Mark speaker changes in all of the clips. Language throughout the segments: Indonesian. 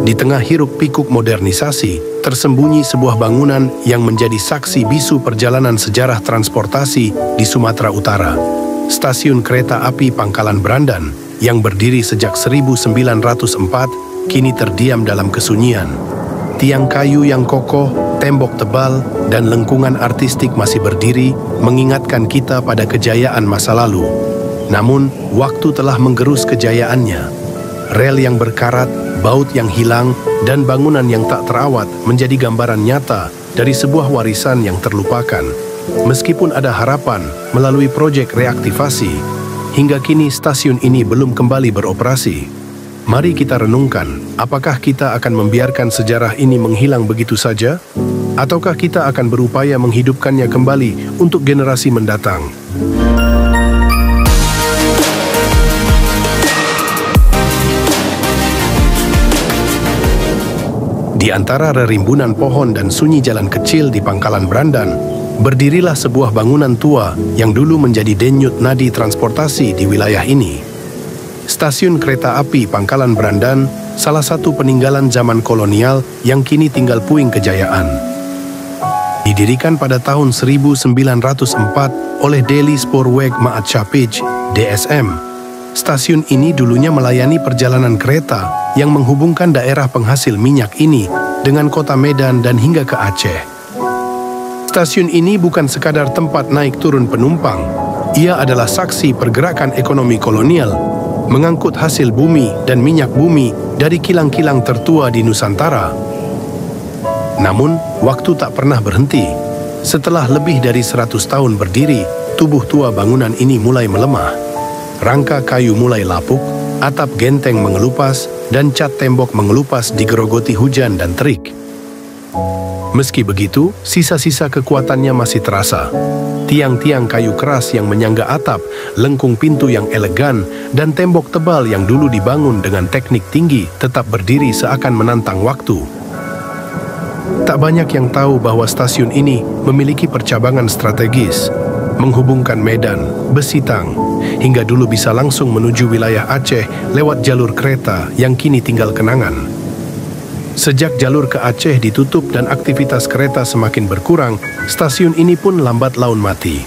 Speaker 1: di tengah hiruk-pikuk modernisasi, tersembunyi sebuah bangunan yang menjadi saksi bisu perjalanan sejarah transportasi di Sumatera Utara. Stasiun Kereta Api Pangkalan Brandan yang berdiri sejak 1904 kini terdiam dalam kesunyian. Tiang kayu yang kokoh, tembok tebal, dan lengkungan artistik masih berdiri mengingatkan kita pada kejayaan masa lalu. Namun, waktu telah menggerus kejayaannya. Rel yang berkarat, baut yang hilang, dan bangunan yang tak terawat menjadi gambaran nyata dari sebuah warisan yang terlupakan. Meskipun ada harapan melalui proyek reaktivasi, hingga kini stasiun ini belum kembali beroperasi. Mari kita renungkan, apakah kita akan membiarkan sejarah ini menghilang begitu saja? Ataukah kita akan berupaya menghidupkannya kembali untuk generasi mendatang? Di antara rerimbunan pohon dan sunyi jalan kecil di Pangkalan Brandan, berdirilah sebuah bangunan tua yang dulu menjadi denyut nadi transportasi di wilayah ini. Stasiun Kereta Api Pangkalan Brandan, salah satu peninggalan zaman kolonial yang kini tinggal puing kejayaan. Didirikan pada tahun 1904 oleh Delhi Spoorweg Maatschappij (DSM), stasiun ini dulunya melayani perjalanan kereta yang menghubungkan daerah penghasil minyak ini dengan kota Medan dan hingga ke Aceh. Stasiun ini bukan sekadar tempat naik turun penumpang, ia adalah saksi pergerakan ekonomi kolonial, mengangkut hasil bumi dan minyak bumi dari kilang-kilang tertua di Nusantara. Namun, waktu tak pernah berhenti. Setelah lebih dari 100 tahun berdiri, tubuh tua bangunan ini mulai melemah. Rangka kayu mulai lapuk, atap genteng mengelupas, dan cat tembok mengelupas digerogoti hujan dan terik. Meski begitu, sisa-sisa kekuatannya masih terasa. Tiang-tiang kayu keras yang menyangga atap, lengkung pintu yang elegan, dan tembok tebal yang dulu dibangun dengan teknik tinggi tetap berdiri seakan menantang waktu. Tak banyak yang tahu bahwa stasiun ini memiliki percabangan strategis, menghubungkan Medan, Besitang, hingga dulu bisa langsung menuju wilayah Aceh lewat jalur kereta yang kini tinggal kenangan. Sejak jalur ke Aceh ditutup dan aktivitas kereta semakin berkurang, stasiun ini pun lambat laun mati.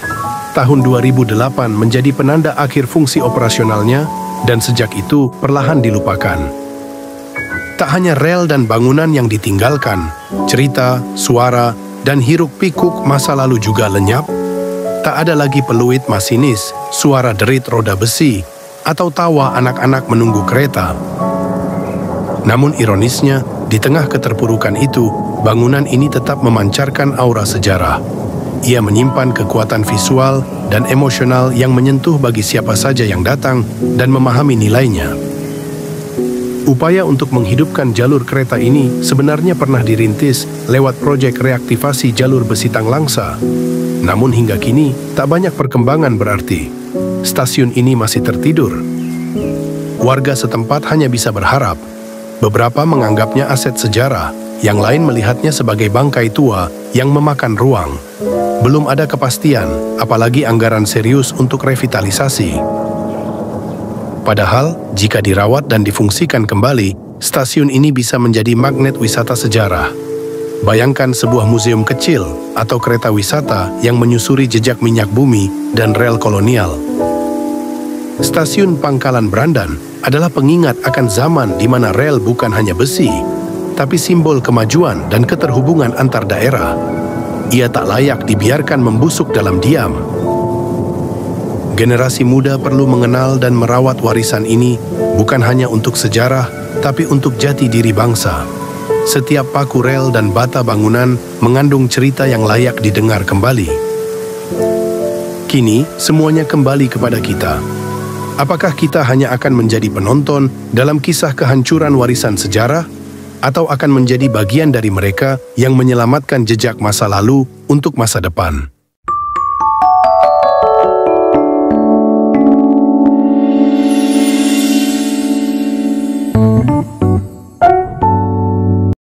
Speaker 1: Tahun 2008 menjadi penanda akhir fungsi operasionalnya, dan sejak itu perlahan dilupakan. Tak hanya rel dan bangunan yang ditinggalkan, cerita, suara, dan hiruk-pikuk masa lalu juga lenyap. Tak ada lagi peluit masinis, suara derit roda besi, atau tawa anak-anak menunggu kereta. Namun ironisnya, di tengah keterpurukan itu, bangunan ini tetap memancarkan aura sejarah. Ia menyimpan kekuatan visual dan emosional yang menyentuh bagi siapa saja yang datang dan memahami nilainya. Upaya untuk menghidupkan jalur kereta ini sebenarnya pernah dirintis lewat proyek reaktivasi jalur Besitang Langsa. Namun hingga kini, tak banyak perkembangan berarti. Stasiun ini masih tertidur. Warga setempat hanya bisa berharap. Beberapa menganggapnya aset sejarah, yang lain melihatnya sebagai bangkai tua yang memakan ruang. Belum ada kepastian, apalagi anggaran serius untuk revitalisasi. Padahal, jika dirawat dan difungsikan kembali, stasiun ini bisa menjadi magnet wisata sejarah. Bayangkan sebuah museum kecil atau kereta wisata yang menyusuri jejak minyak bumi dan rel kolonial. Stasiun Pangkalan Brandan adalah pengingat akan zaman di mana rel bukan hanya besi, tapi simbol kemajuan dan keterhubungan antar daerah. Ia tak layak dibiarkan membusuk dalam diam. Generasi muda perlu mengenal dan merawat warisan ini bukan hanya untuk sejarah, tapi untuk jati diri bangsa. Setiap paku rel dan bata bangunan mengandung cerita yang layak didengar kembali. Kini, semuanya kembali kepada kita. Apakah kita hanya akan menjadi penonton dalam kisah kehancuran warisan sejarah, atau akan menjadi bagian dari mereka yang menyelamatkan jejak masa lalu untuk masa depan?